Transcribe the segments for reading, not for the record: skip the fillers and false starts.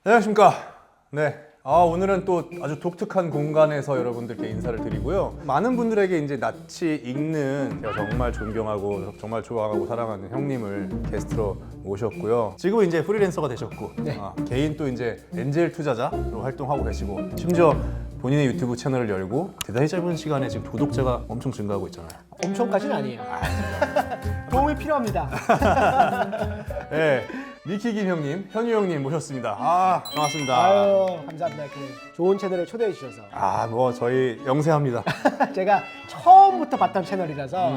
안녕하십니까. 네. 오늘은 또 아주 독특한 공간에서 여러분들께 인사를 드리고요. 많은 분들에게 이제 낯이 익는 제가 정말 존경하고 정말 좋아하고 사랑하는 형님을 게스트로 모셨고요. 지금은 이제 프리랜서가 되셨고 네. 개인 또 이제 엔젤 투자자로 활동하고 계시고 심지어 본인의 유튜브 채널을 열고 대단히 짧은 시간에 지금 구독자가 엄청 증가하고 있잖아요. 엄청까지는 아니에요. 도움이 필요합니다. 네. 미키김 형님, 현유 형님 모셨습니다. 반갑습니다. 아유, 감사합니다. 이렇게 좋은 채널에 초대해 주셔서. 뭐 저희 영세합니다. 제가 처음부터 봤던 채널이라서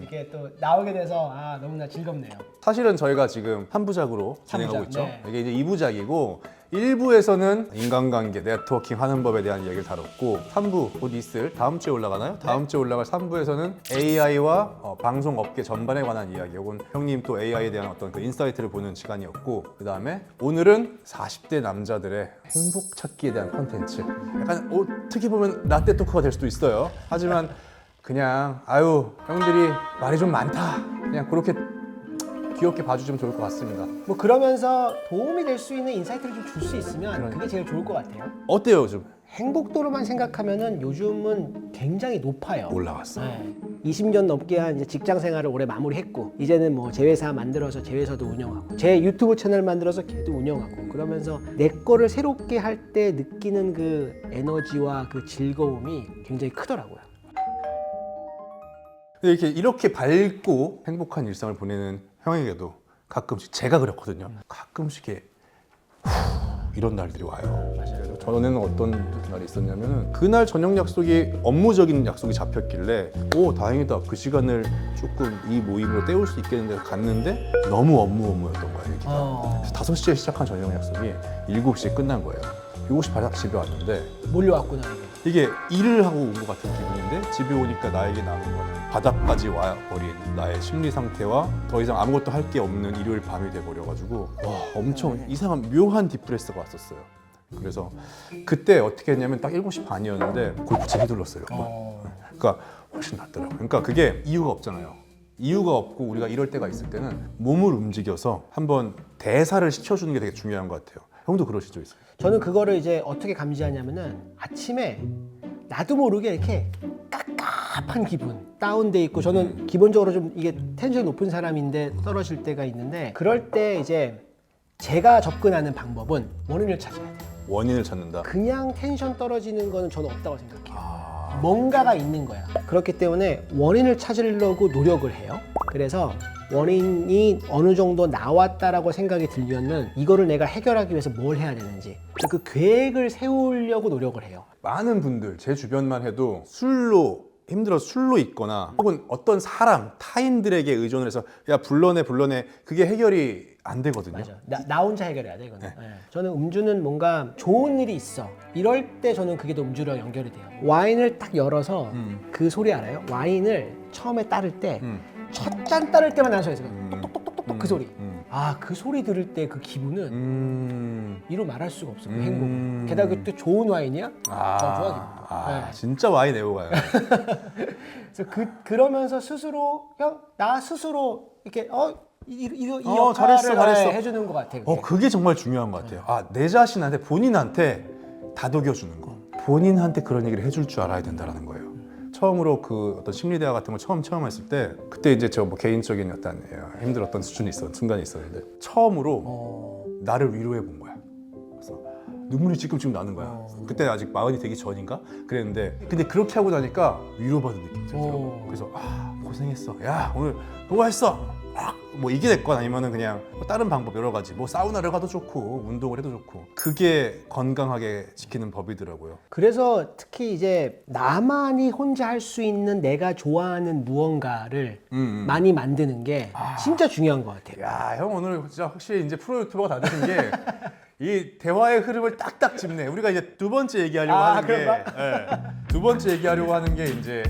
이렇게 또 나오게 돼서 너무나 즐겁네요. 사실은 저희가 지금 3부작으로 진행하고 3부작, 있죠. 네. 이게 이제 2부작이고 1부에서는 인간관계, 네트워킹 하는 법에 대한 이야기를 다뤘고 3부 곧 있을 다음 주에 올라가나요? 다음 주에 올라갈 3부에서는 AI와 방송업계 전반에 관한 이야기 혹은 형님 또 AI에 대한 어떤 그 인사이트를 보는 시간이었고 그 다음에 오늘은 40대 남자들의 행복 찾기에 대한 컨텐츠 약간 어떻게 보면 라떼 토크가 될 수도 있어요. 하지만 그냥 형들이 말이 좀 많다 그냥 그렇게 귀엽게 봐주시면 좋을 것 같습니다. 뭐 그러면서 도움이 될 수 있는 인사이트를 좀 줄 수 있으면 그게 제일 좋을 것 같아요. 어때요 요즘? 행복도로만 생각하면은 요즘은 굉장히 높아요. 올라갔어요. 네. 20년 넘게 한 이제 직장 생활을 올해 마무리했고 이제는 뭐 제회사 만들어서 제회사도 운영하고 제 유튜브 채널 만들어서 걔도 운영하고 그러면서 내 거를 새롭게 할 때 느끼는 그 에너지와 그 즐거움이 굉장히 크더라고요. 근데 이렇게 밝고 행복한 일상을 보내는 형에게도 가끔씩 제가 그렇거든요. 가끔씩 이런 날들이 와요. 맞아요. 전에는 어떤 날이 있었냐면은 그날 저녁 약속이 업무적인 약속이 잡혔길래 다행이다 그 시간을 조금 이 모임으로 때울 수 있겠는데 갔는데 너무 업무였던 거야 얘기가. 그래서 5시에 시작한 저녁 약속이 7시에 끝난 거예요. 7시 바닥 집에 왔는데 몰려왔구나 이게. 이게 일을 하고 온 것 같은 기분인데 집에 오니까 나에게 남은 거는 바닥까지 와버린 나의 심리 상태와 더 이상 아무것도 할 게 없는 일요일 밤이 돼버려가지고 엄청 이상한 묘한 디프레스가 왔었어요. 그래서 그때 어떻게 했냐면 딱 7시 반이었는데 골프채 휘둘렀어요. 그러니까 훨씬 낫더라고요. 그러니까 그게 이유가 없잖아요. 이유가 없고 우리가 이럴 때가 있을 때는 몸을 움직여서 한번 대사를 시켜주는 게 되게 중요한 것 같아요. 형도 그러신 적 있어요? 저는 그거를 이제 어떻게 감지하냐면은 아침에 나도 모르게 이렇게 깝깝한 기분, 다운돼 있고 저는 기본적으로 좀 이게 텐션이 높은 사람인데 떨어질 때가 있는데 그럴 때 이제 제가 접근하는 방법은 원인을 찾아야 돼요. 원인을 찾는다. 그냥 텐션 떨어지는 거는 저는 없다고 생각해요. 뭔가가 있는 거야. 그렇기 때문에 원인을 찾으려고 노력을 해요. 그래서 원인이 어느 정도 나왔다라고 생각이 들면은 이거를 내가 해결하기 위해서 뭘 해야 되는지 그 계획을 세우려고 노력을 해요. 많은 분들 제 주변만 해도 술로 있거나 혹은 어떤 사람 타인들에게 의존을 해서 야 불러내 그게 해결이 안 되거든요. 맞아. 나 혼자 해결해야 돼 이거는. 네. 저는 음주는 뭔가 좋은 일이 있어. 이럴 때 저는 그게 또 음주랑 연결이 돼요. 와인을 딱 열어서 그 소리 알아요? 와인을 처음에 따를 때 첫 잔 따를 때만 나는 소리 있어요. 똑똑똑똑똑 그 소리. 그 소리 들을 때 그 기분은 이루 말할 수가 없어. 그 행복. 게다가 그때 좋은 와인이야? 더 좋아. 진짜 와인 애호가요. 그래서 그러면서 스스로 나 스스로 이렇게 이 역할을 잘했어. 해주는 것 같아. 그게. 그게 정말 중요한 것 같아요. 내 자신한테 본인한테 다독여주는 거. 본인한테 그런 얘기를 해줄 줄 알아야 된다는 거예요. 처음으로 그 어떤 심리대화 같은 걸 처음 했을 때 그때 이제 저 뭐 개인적인 어떤 힘들었던 순간이 있었는데 처음으로 나를 위로해 본 거야. 그래서 눈물이 지금 나는 거야. 그때 아직 마흔이 되기 전인가 그랬는데 근데 그렇게 하고 나니까 위로받은 느낌이 들더라고. 그래서 고생했어. 야 오늘 수고했어. 뭐 이게 됐건 아니면은 그냥 뭐 다른 방법 여러 가지 뭐 사우나를 가도 좋고 운동을 해도 좋고 그게 건강하게 지키는 법이더라고요. 그래서 특히 이제 나만이 혼자 할 수 있는 내가 좋아하는 무언가를 많이 만드는 게 진짜 중요한 것 같아요. 야, 형 오늘 진짜 확실히 이제 프로 유튜버가 다 되신 게 이 대화의 흐름을 딱딱 짚네. 우리가 이제 두 번째 얘기하려고 하는 게 두 번째 얘기하려고 하는 게 이제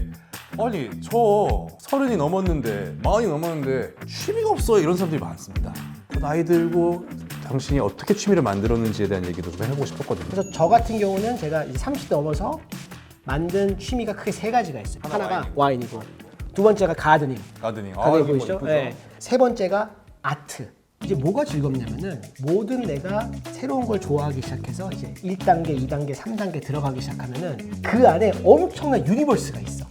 아니 저 30이 넘었는데 40이 넘었는데 취미가 없어 이런 사람들이 많습니다. 나이 들고 당신이 어떻게 취미를 만들었는지에 대한 얘기도 좀 해보고 싶었거든요. 그래서 저 같은 경우는 제가 이제 30대 넘어서 만든 취미가 크게 3가지가 있어요. 하나가 와인이고 두 번째가 가드닝. 가드닝 보이시죠? 네. 세 번째가 아트. 이제 뭐가 즐겁냐면은 모든 내가 새로운 걸 좋아하기 시작해서 이제 1단계, 2단계, 3단계 들어가기 시작하면은 그 안에 엄청난 유니버스가 있어.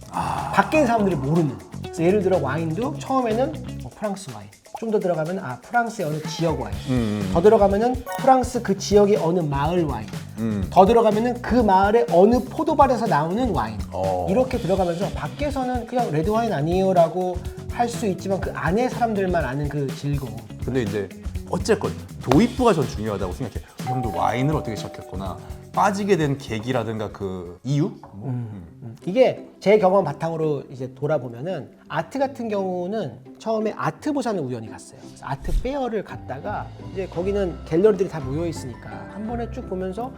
밖에 사람들이 모르는. 그래서 예를 들어 와인도 처음에는 뭐 프랑스 와인. 좀 더 들어가면 프랑스의 어느 지역 와인. 더 들어가면은 프랑스 그 지역의 어느 마을 와인. 더 들어가면은 그 마을의 어느 포도밭에서 나오는 와인. 이렇게 들어가면서 밖에서는 그냥 레드 와인 아니에요라고 할 수 있지만 그 안에 사람들만 아는 그 즐거움. 근데 이제 어쨌건 도입부가 전 중요하다고 생각해. 그 형도 와인을 어떻게 시작했구나. 빠지게 된 계기라든가 그 이유? 이게 제 경험 바탕으로 이제 돌아보면은 아트 같은 경우는 처음에 아트 보자는 우연히 갔어요. 그래서 아트 페어를 갔다가 이제 거기는 갤러리들이 다 모여 있으니까 한 번에 쭉 보면서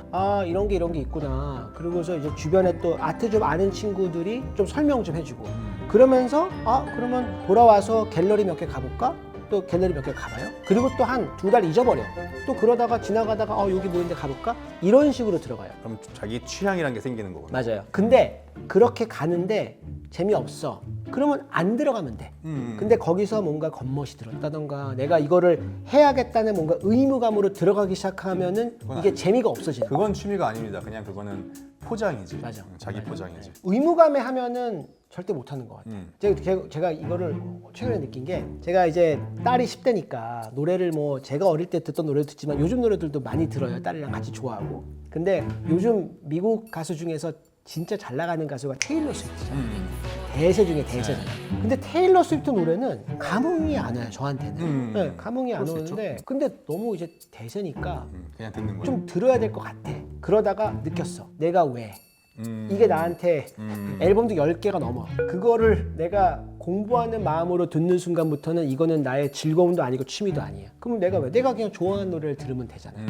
이런 게 있구나. 그리고서 이제 주변에 또 아트 좀 아는 친구들이 좀 설명 좀 해주고 그러면서 그러면 돌아와서 갤러리 몇 개 가볼까? 또 갤러리 몇 개 가봐요. 그리고 또 한 2달 잊어버려. 또 그러다가 지나가다가 여기 뭐 있는데 가볼까? 이런 식으로 들어가요. 그럼 자기 취향이란 게 생기는 거구나. 맞아요. 근데 그렇게 가는데 재미없어. 그러면 안 들어가면 돼. 근데 거기서 뭔가 겉멋이 들었다던가 내가 이거를 해야겠다는 뭔가 의무감으로 들어가기 시작하면은 이게 재미가 없어지는 거야. 그건 취미가 아닙니다. 그냥 그거는 포장이지. 맞아. 자기 포장이지. 의무감에 하면은 절대 못하는 것 같아요. 제가 이거를 최근에 느낀 게 제가 이제 딸이 10대니까 노래를 뭐 제가 어릴 때 듣던 노래도 듣지만 요즘 노래들도 많이 들어요. 딸이랑 같이 좋아하고. 근데 요즘 미국 가수 중에서 진짜 잘 나가는 가수가 테일러 스위프트잖아요. 대세 중에 대세잖아요. 근데 테일러 스위프트 노래는 감흥이 안 와요. 저한테는. 네, 감흥이 안 오는데 근데 너무 이제 대세니까 그냥 듣는 거야. 좀 들어야 될 것 같아. 그러다가 느꼈어. 내가 왜? 이게 나한테 앨범도 10개가 넘어. 그거를 내가 공부하는 마음으로 듣는 순간부터는 이거는 나의 즐거움도 아니고 취미도 아니야. 그럼 내가 왜? 내가 그냥 좋아하는 노래를 들으면 되잖아요.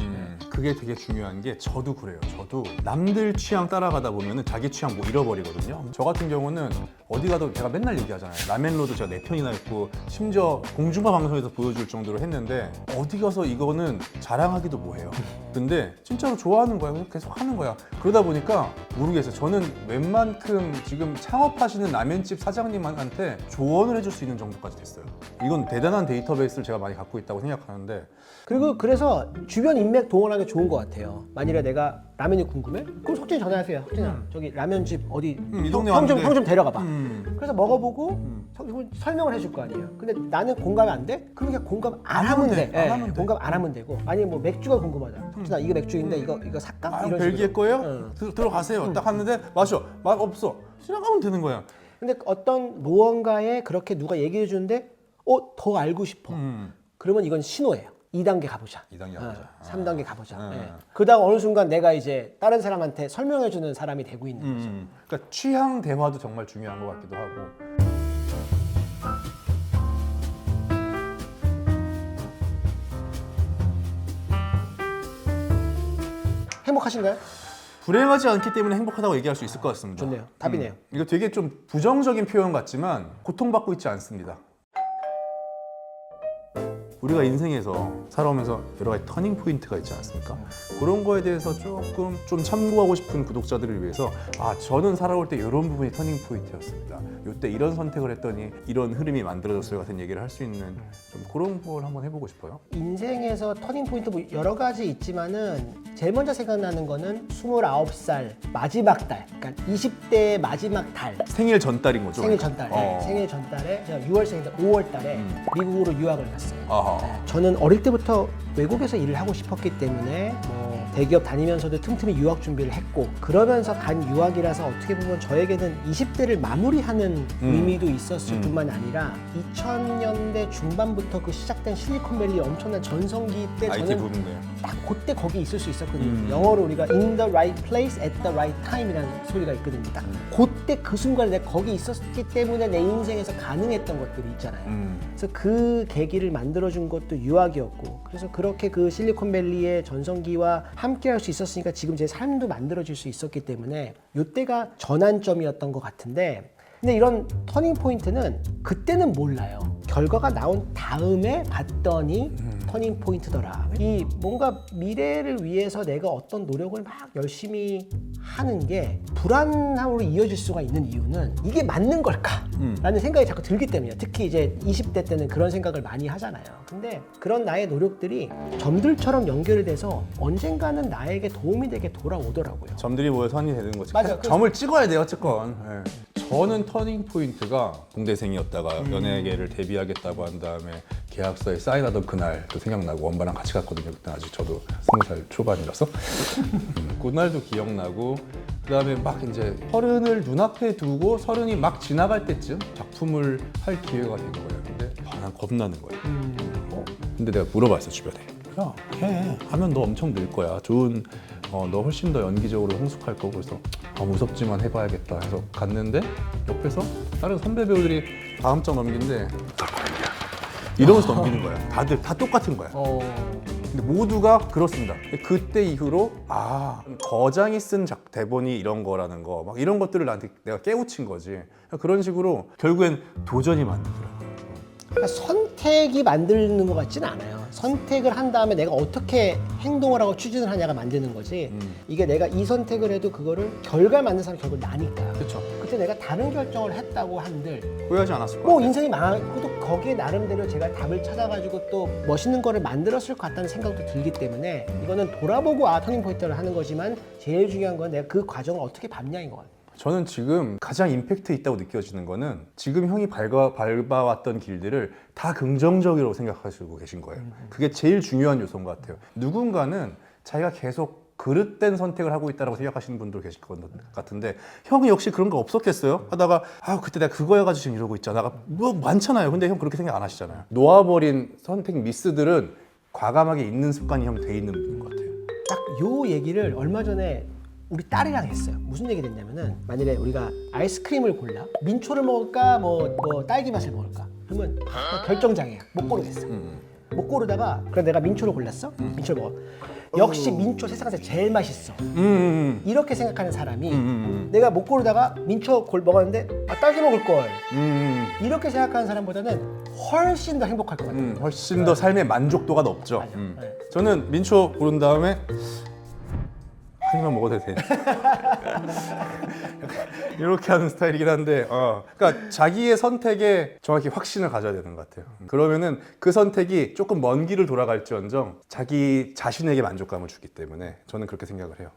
그게 되게 중요한 게 저도 그래요. 저도 남들 취향 따라가다 보면은 자기 취향 뭐 잃어버리거든요. 저 같은 경우는 어디 가도 제가 맨날 얘기하잖아요. 라멘로도 제가 4편이나 했고 심지어 공중파 방송에서 보여줄 정도로 했는데 어디 가서 이거는 자랑하기도 뭐해요. 근데 진짜로 좋아하는 거야. 계속 하는 거야. 그러다 보니까 모르겠어요. 저는 웬만큼 지금 창업하시는 라면집 사장님한테 조언을 해줄 수 있는 정도까지 됐어요. 이건 대단한 데이터베이스를 제가 많이 갖고 있다고 생각하는데 그리고 그래서 주변 인맥 동원하는 게 좋은 것 같아요. 만일에 내가 라면이 궁금해? 그럼 석진이 전화하세요. 석진아, 저기 라면집 어디 이 동네 형 좀 왔는데. 데려가봐. 그래서 먹어보고 설명을 해줄 거 아니에요. 근데 나는 공감이 안 돼? 그럼 그냥 공감 안 하면 돼. 안 하면 돼. 공감 안 하면 되고. 아니면 뭐 맥주가 궁금하다. 석진아, 이거 맥주인데 이거 살까? 이런 벨기에 식으로. 거예요? 들어가세요. 딱 갔는데 마셔. 맛 없어. 지나가면 되는 거야. 근데 어떤 무언가에 그렇게 누가 얘기해 주는데 더 알고 싶어. 그러면 이건 신호예요. 2단계 가보자. 2단계 가보자. 3단계 가보자. 그러다가 어느 순간 내가 이제 다른 사람한테 설명해 주는 사람이 되고 있는 거죠. 그러니까 취향 대화도 정말 중요한 것 같기도 하고. 행복하신가요? 불행하지 않기 때문에 행복하다고 얘기할 수 있을 것 같습니다. 좋네요. 답이네요. 이거 되게 좀 부정적인 표현 같지만 고통받고 있지 않습니다. 우리가 인생에서 살아오면서 여러 가지 터닝 포인트가 있지 않습니까? 그런 거에 대해서 조금 좀 참고하고 싶은 구독자들을 위해서 저는 살아올 때 이런 부분이 터닝 포인트였습니다. 이때 이런 선택을 했더니 이런 흐름이 만들어졌어요 같은 얘기를 할 수 있는 좀 그런 걸 한번 해보고 싶어요. 인생에서 터닝 포인트 뭐 여러 가지 있지만은 제일 먼저 생각나는 거는 29살 마지막 달, 그러니까 20대의 마지막 달. 생일 전달인 거죠? 생일 전달에 생일 전달에 제가 6월생인데 5월 달에 미국으로 유학을 갔어요. 아하. 네, 저는 어릴 때부터 외국에서 일을 하고 싶었기 때문에 뭐 대기업 다니면서도 틈틈이 유학 준비를 했고 그러면서 간 유학이라서 어떻게 보면 저에게는 20대를 마무리하는 의미도 있었을 뿐만 아니라 2000년대 중반부터 그 시작된 실리콘밸리 엄청난 전성기 때 IT 저는 부분이에요. 딱 그때 거기 있을 수 있었거든요. 영어로 우리가 in the right place at the right time이라는 소리가 있거든요. 딱 그때 그 순간에 내가 거기 있었기 때문에 내 인생에서 가능했던 것들이 있잖아요. 그래서 그 계기를 만들어준 것도 유학이었고 그래서 그렇게 그 실리콘밸리의 전성기와 함께 할 수 있었으니까 지금 제 삶도 만들어질 수 있었기 때문에 이때가 전환점이었던 것 같은데 근데 이런 터닝 포인트는 그때는 몰라요. 결과가 나온 다음에 봤더니 터닝 포인트더라. 이 뭔가 미래를 위해서 내가 어떤 노력을 막 열심히 하는 게 불안함으로 이어질 수가 있는 이유는 이게 맞는 걸까? 라는 생각이 자꾸 들기 때문이에요. 특히 이제 20대 때는 그런 생각을 많이 하잖아요. 근데 그런 나의 노력들이 점들처럼 연결이 돼서 언젠가는 나에게 도움이 되게 돌아오더라고요. 점들이 모여 선이 되는 거지. 맞아. 점을 찍어야 돼요, 어쨌건. 예. 저는 터닝 포인트가 공대생이었다가 연예계를 데뷔하겠다고 한 다음에 계약서에 사인하던 그날도 생각나고 원바랑 같이 갔거든요. 그때 아직 저도 20살 초반이라서 그날도 기억나고 그다음에 막 이제 서른을 눈앞에 두고 서른이 막 지나갈 때쯤 작품을 할 기회가 된 거예요. 근데 난 겁나는 거예요. 근데 내가 물어봤어 주변에. 야, 해. 하면 너 엄청 늘 거야. 좋은 너 훨씬 더 연기적으로 성숙할 거고 그래서 무섭지만 해봐야겠다 해서 갔는데 옆에서 다른 선배 배우들이 다음 장 넘긴데 이러면서 넘기는 거야. 다들 다 똑같은 거야. 근데 모두가 그렇습니다. 그때 이후로 거장이 쓴 대본이 이런 거라는 거 막 이런 것들을 나한테 내가 깨우친 거지. 그런 식으로 결국엔 도전이 만들더라고요. 그러니까 선택이 만드는 것 같지는 않아요. 선택을 한 다음에 내가 어떻게 행동을 하고 추진을 하냐가 만드는 거지. 이게 내가 이 선택을 해도 그거를 결과를 만드는 사람이 결국 나니까. 그렇죠. 그때 내가 다른 결정을 했다고 한들 후회하지 않았을 뭐 거야. 인생이 망하고도 거기에 나름대로 제가 답을 찾아가지고 또 멋있는 거를 만들었을 것 같다는 생각도 들기 때문에 이거는 돌아보고 터닝 포인트를 하는 거지만 제일 중요한 건 내가 그 과정을 어떻게 밟냐인 것 같아요. 저는 지금 가장 임팩트 있다고 느껴지는 거는 지금 형이 밟아왔던 길들을 다 긍정적으로 생각하시고 계신 거예요. 그게 제일 중요한 요소인 것 같아요. 누군가는 자기가 계속 그릇된 선택을 하고 있다고 생각하시는 분도 계실 것 같은데 형이 역시 그런 거 없었겠어요? 하다가 그때 내가 그거여가지고 지금 이러고 있잖아. 뭐 많잖아요. 근데 형 그렇게 생각 안 하시잖아요. 놓아버린 선택 미스들은 과감하게 있는 습관이 형 돼 있는 분인 것 같아요. 딱 요 얘기를 얼마 전에 우리 딸이랑 했어요. 무슨 얘기 됐냐면은 만일에 우리가 아이스크림을 골라 민초를 먹을까 뭐 딸기 맛을 먹을까 그러면 결정장애야. 못 고르겠어. 못 고르다가 그래 내가 민초를 골랐어. 민초를 먹어. 역시 민초 세상에서 제일 맛있어. 이렇게 생각하는 사람이 내가 못 고르다가 민초 먹었는데 딸기 먹을 걸. 이렇게 생각하는 사람보다는 훨씬 더 행복할 것 같아요. 훨씬 더 삶의 만족도가 높죠. 맞아. 네. 저는 민초 고른 다음에 한 입만 먹어도 돼. 이렇게 하는 스타일이긴 한데, 그러니까 자기의 선택에 정확히 확신을 가져야 되는 것 같아요. 그러면은 그 선택이 조금 먼 길을 돌아갈지언정 자기 자신에게 만족감을 주기 때문에 저는 그렇게 생각을 해요.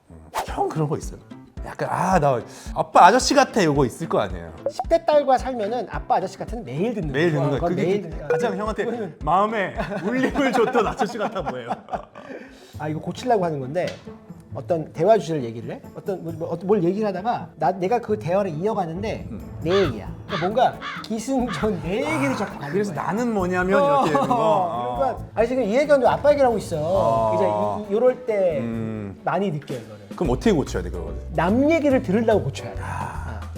형 그런 거 있어요. 약간 나 아빠 아저씨 같아 이거 있을 거 아니에요. 10대 딸과 살면은 아빠 아저씨 같은 매일 듣는 매일 듣는 거야. 그건 그게 매일 듣는 가장 형한테 마음에 울림을 줬던 아저씨 같아 보여요. 이거 고치려고 하는 건데 어떤 대화 주제를 얘기를 해? 뭘 얘기를 하다가 내가 그 대화를 이어가는데 내 얘기야. 그러니까 뭔가 기승전 내 얘기를 자꾸 가는 그래서 거야. 나는 뭐냐면 이렇게 되는 거. 그러니까 지금 이 얘기하는데 아빠 얘기를 하고 있어. 이제 이럴 때 많이 느껴요 이거를. 그럼 어떻게 고쳐야 돼 그거를? 남 얘기를 들으려고 고쳐야 돼.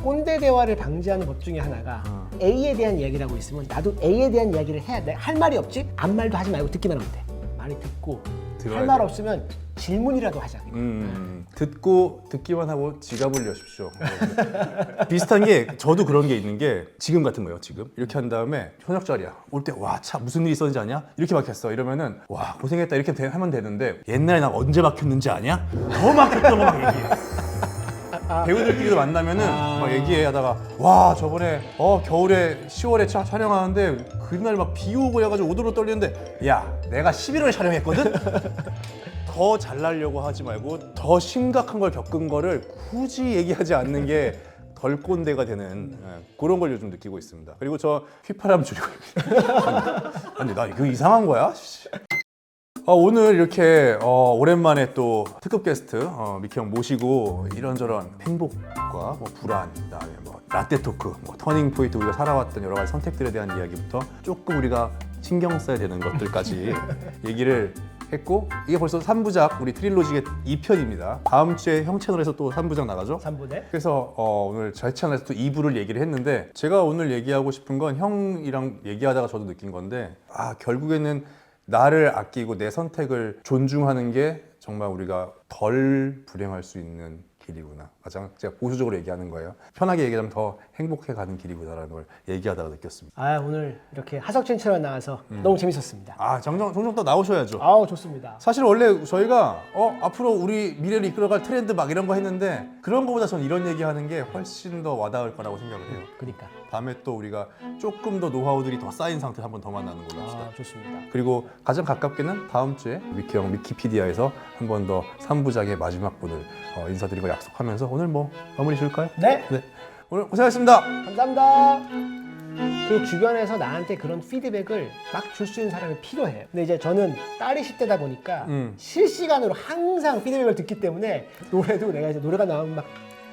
꼰대 대화를 방지하는 법 중에 하나가 A에 대한 이야기를 하고 있으면 나도 A에 대한 이야기를 해야 돼. 할 말이 없지? 아무 말도 하지 말고 듣기만 하면 돼. 많이 듣고 할 말 없으면 질문이라도 하자. 듣고 듣기만 하고 지갑을 여십시오. 비슷한 게 저도 그런 게 있는 게 지금 같은 거예요. 지금 이렇게 한 다음에 저녁 자리야. 올 때 와 차 무슨 일이 있었는지 아냐? 이렇게 막혔어. 이러면은 와 고생했다 이렇게 하면 되는데 옛날에 나 언제 막혔는지 아냐? 더 막혔던 거 막 얘기해. 배우들끼리도 만나면은 막 얘기하다가 와 저번에 겨울에 10월에 촬영하는데 그날 막 비 오고 해가지고 오도로 떨리는데 야 내가 11월에 촬영했거든? 더 잘나려고 하지 말고 더 심각한 걸 겪은 거를 굳이 얘기하지 않는 게 덜 꼰대가 되는 그런 걸 요즘 느끼고 있습니다. 그리고 저 휘파람 줄이고 아니 나 이거 이상한 거야? 오늘 이렇게 오랜만에 또 특급 게스트 미키 형 모시고 이런저런 행복과 뭐 불안, 그다음에 뭐 라떼 토크, 뭐 터닝 포인트 우리가 살아왔던 여러 가지 선택들에 대한 이야기부터 조금 우리가 신경 써야 되는 것들까지 얘기를 했고 이게 벌써 3부작 우리 트릴로지의 2편입니다. 다음 주에 형 채널에서 또 3부작 나가죠? 3부네. 그래서 오늘 저희 채널에서 또 2부를 얘기를 했는데 제가 오늘 얘기하고 싶은 건 형이랑 얘기하다가 저도 느낀 건데 결국에는 나를 아끼고 내 선택을 존중하는 게 정말 우리가 덜 불행할 수 있는 길이구나. 가장 제가 보수적으로 얘기하는 거예요. 편하게 얘기하면 더 행복해가는 길이구나라는 걸 얘기하다가 느꼈습니다. 아 오늘 이렇게 하석진처럼 나와서 너무 재밌었습니다. 아, 종종 또 나오셔야죠. 아우 좋습니다. 사실 원래 저희가 앞으로 우리 미래를 이끌어갈 트렌드 막 이런 거 했는데 그런 거보다 저는 이런 얘기하는 게 훨씬 더 와닿을 거라고 생각을 해요. 그러니까 다음에 또 우리가 조금 더 노하우들이 더 쌓인 상태에서 한 번 더 만나는 걸로 합시다. 아 좋습니다. 그리고 가장 가깝게는 다음 주에 위키형 위키피디아에서 한 번 더 3부작의 마지막 분을 인사드리고 약속하면서 오늘 뭐 마무리 지을까요? 네. 오늘 고생하셨습니다. 감사합니다. 그 주변에서 나한테 그런 피드백을 막 줄 수 있는 사람이 필요해요. 근데 이제 저는 딸이 10대다 보니까 실시간으로 항상 피드백을 듣기 때문에 노래도 내가 이제 노래가 나오면 막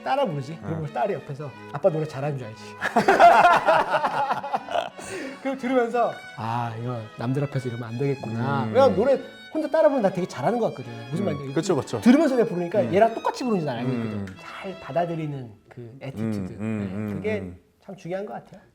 따라 부르지. 그리고 딸이 옆에서 아빠 노래 잘하는 줄 알지. 그걸 들으면서 아 이거 남들 앞에서 이러면 안 되겠구나. 왜냐면 노래 혼자 따라 부르면 나 되게 잘하는 것 같거든. 무슨 말인지. 그렇죠. 들으면서 내가 부르니까 얘랑 똑같이 부르는지 는 알고 있거든. 잘 받아들이는 그 애티튜드. 그게 참 중요한 것 같아요.